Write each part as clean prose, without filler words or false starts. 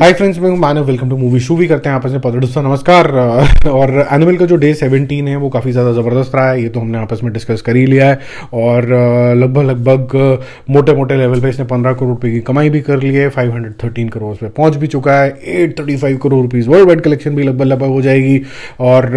हाय friends, मैं हूं Manav. Welcome to movie show. भी करते हैं आपस में पद दोस्तों, नमस्कार। और एनिमल का जो डे 17 है वो काफ़ी ज़्यादा ज़बरदस्त रहा है, ये तो हमने आपस में डिस्कस कर ही लिया है। और लगभग मोटे मोटे लेवल पे इसने 15 करोड़ रुपए की कमाई भी कर ली है, 513 करोड़ पे पहुंच भी चुका है। 835 crore rupees world wide collection भी लगभग हो जाएगी। और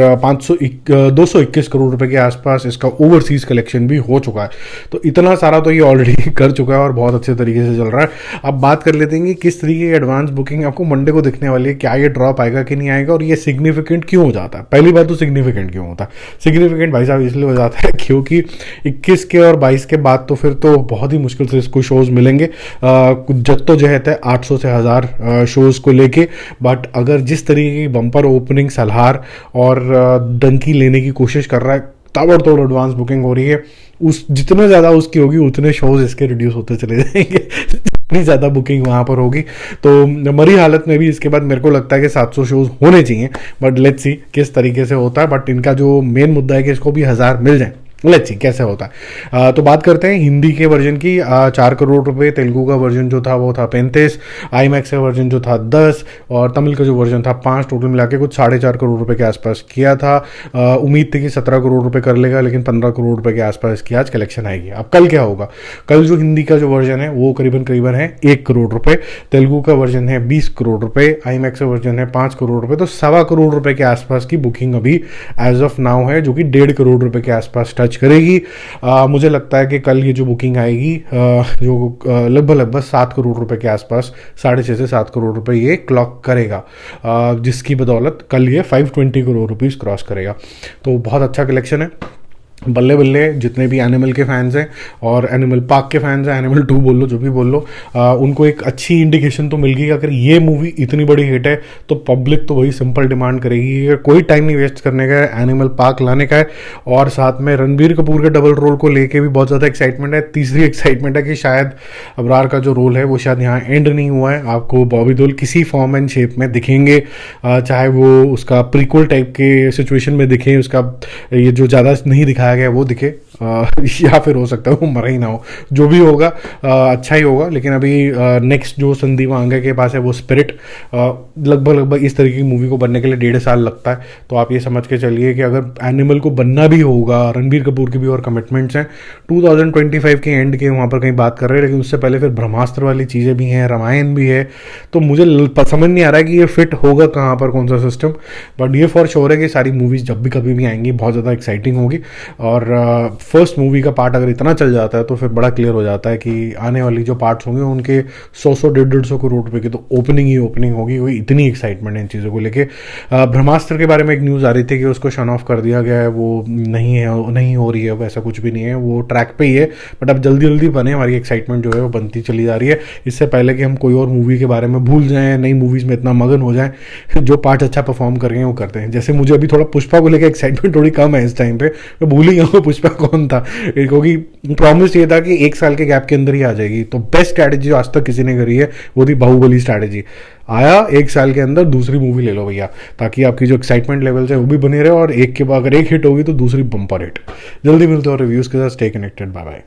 221 करोड़ रुपए के आसपास इसका ओवरसीज कलेक्शन भी हो चुका है। तो इतना सारा तो ये ऑलरेडी कर चुका है और बहुत अच्छे तरीके से चल रहा है। अब बात कर लेते हैं कि किस तरीके की एडवांस बुकिंग आपको मंडे को दिखने वाली है, क्या ये ड्रॉप आएगा कि नहीं आएगा और ये सिग्निफिकेंट क्यों हो जाता है। पहली बात तो सिग्निफिकेंट क्यों होता है। सिग्निफिकेंट भाई साहब इसलिए हो जाता है क्योंकि 21 के और 22 के बाद तो फिर तो बहुत ही मुश्किल से इसको शोज मिलेंगे। जद्दोजहद है 800 से 1000 शोज को लेके। बट अगर जिस तरीके की बम्पर ओपनिंग सलहार और डंकी लेने की कोशिश कर रहा है, ताबड़तोड़ एडवांस बुकिंग हो रही है, उस जितना ज़्यादा उसकी होगी उतने शोज इसके रिड्यूस होते चले जाएंगे। इतनी ज़्यादा बुकिंग वहाँ पर होगी तो मरी हालत में भी इसके बाद मेरे को लगता है कि 700 शोज होने चाहिए। बट लेट्स सी किस तरीके से होता है। बट इनका जो मेन मुद्दा है कि इसको भी 1000 मिल जाए। लेट्स सी कैसे होता है। तो बात करते हैं हिंदी के वर्जन की। 4 करोड़ रुपए, तेलुगु का वर्जन जो था वो था 35, आईमैक्स का वर्जन जो था 10 और तमिल का जो वर्जन था 5, टोटल मिला के कुछ 4.5 करोड़ रुपए के आसपास किया था। उम्मीद थी कि 17 करोड़ रुपए कर लेगा, लेकिन 15 करोड़ रुपए के आसपास इसकी आज कलेक्शन आएगी। अब कल क्या होगा? कल जो हिंदी का जो वर्जन है वो करीबन है 1 करोड़ रुपए, तेलुगु का वर्जन है 20 करोड़ रुपए, आईमैक्स का वर्जन है 5 करोड़ रुपए। तो 1.25 करोड़ रुपए के आसपास की बुकिंग अभी एज ऑफ नाउ है, जो कि 1.5 करोड़ रुपए के आसपास टच करेगी। मुझे लगता है कि कल ये जो बुकिंग आएगी जो लगभग 7 करोड़ रुपए के आसपास, 6.5 से 7 करोड़ रुपए ये क्लॉक करेगा, जिसकी बदौलत कल ये 520 करोड़ रुपीस क्रॉस करेगा। तो बहुत अच्छा कलेक्शन है। बल्ले बल्ले जितने भी एनिमल के फैंस हैं और एनिमल पार्क के फैंस हैं, एनिमल 2 बोल लो, जो भी बोल लो, उनको एक अच्छी इंडिकेशन तो मिल गई। अगर ये मूवी इतनी बड़ी हिट है तो पब्लिक तो वही सिंपल डिमांड करेगी कि कोई टाइम नहीं वेस्ट करने का है, एनिमल पार्क लाने का है। और साथ में रणबीर कपूर के डबल रोल को लेके भी बहुत ज़्यादा एक्साइटमेंट है। तीसरी एक्साइटमेंट है कि शायद अबरार का जो रोल है वो शायद यहाँ एंड नहीं हुआ है, आपको बॉबी देओल किसी फॉर्म एंड शेप में दिखेंगे, चाहे वो उसका प्रीक्वल टाइप के सिचुएशन में दिखे, उसका ये जो ज़्यादा नहीं दिखाया गया वो दिखे, या फिर हो सकता है वो मरा ही ना हो। जो भी होगा अच्छा ही होगा। लेकिन अभी नेक्स्ट जो संदीप आंगे के पास है वो स्पिरिट, लगभग इस तरीके की मूवी को बनने के लिए 1.5 साल लगता है। तो आप ये समझ के चलिए कि अगर एनिमल को बनना भी होगा, रणबीर कपूर की भी और कमिटमेंट्स हैं, 2025 के एंड के वहाँ पर कहीं बात कर रहे हैं। लेकिन उससे पहले फिर ब्रह्मास्त्र वाली चीज़ें भी हैं, रामायण भी है। तो मुझे समझ नहीं आ रहा है कि ये फिट होगा कहाँ पर, कौन सा सिस्टम। बट ये फॉर श्योर है कि सारी मूवीज़ जब भी कभी भी आएंगी बहुत ज़्यादा एक्साइटिंग होगी। और फर्स्ट मूवी का पार्ट अगर इतना चल जाता है तो फिर बड़ा क्लियर हो जाता है कि आने वाली जो पार्ट्स होंगे उनके 100 150 करोड़ रुपए की तो ओपनिंग ही ओपनिंग होगी। कोई इतनी एक्साइटमेंट है इन चीज़ों को लेके। ब्रह्मास्त्र के बारे में एक न्यूज़ आ रही थी कि उसको शन ऑफ कर दिया गया है, वो नहीं हो रही है, वैसा कुछ भी नहीं है, वो ट्रैक पे ही है। बट अब जल्दी जल्दी बने, हमारी एक्साइटमेंट जो है वो बनती चली जा रही है। इससे पहले कि हम कोई और मूवी के बारे में भूल जाएं, नई मूवीज़ में इतना मगन हो जाएं, जो पार्ट अच्छा परफॉर्म कर रहे हैं वो करते हैं। जैसे मुझे अभी थोड़ा पुष्पा को लेकर एक्साइटमेंट थोड़ी कम है इस टाइम पे, मैं भूल ही गया पुष्पा कौन था, क्योंकि प्रॉमिस ये था कि 1 साल के गैप के अंदर ही आ जाएगी। तो बेस्ट स्ट्रैटेजी आज तक किसी ने करी है वो थी बाहुबली स्ट्रैटेजी। आया 1 साल के अंदर दूसरी मूवी ले लो भैया, ताकि आपकी जो एक्साइटमेंट लेवल्स है वो भी बने रहे और एक के बाद अगर एक हिट होगी तो दूसरी बम्पर हिट। जल्दी मिलते हो रिव्यूज के साथ। Stay connected, bye bye.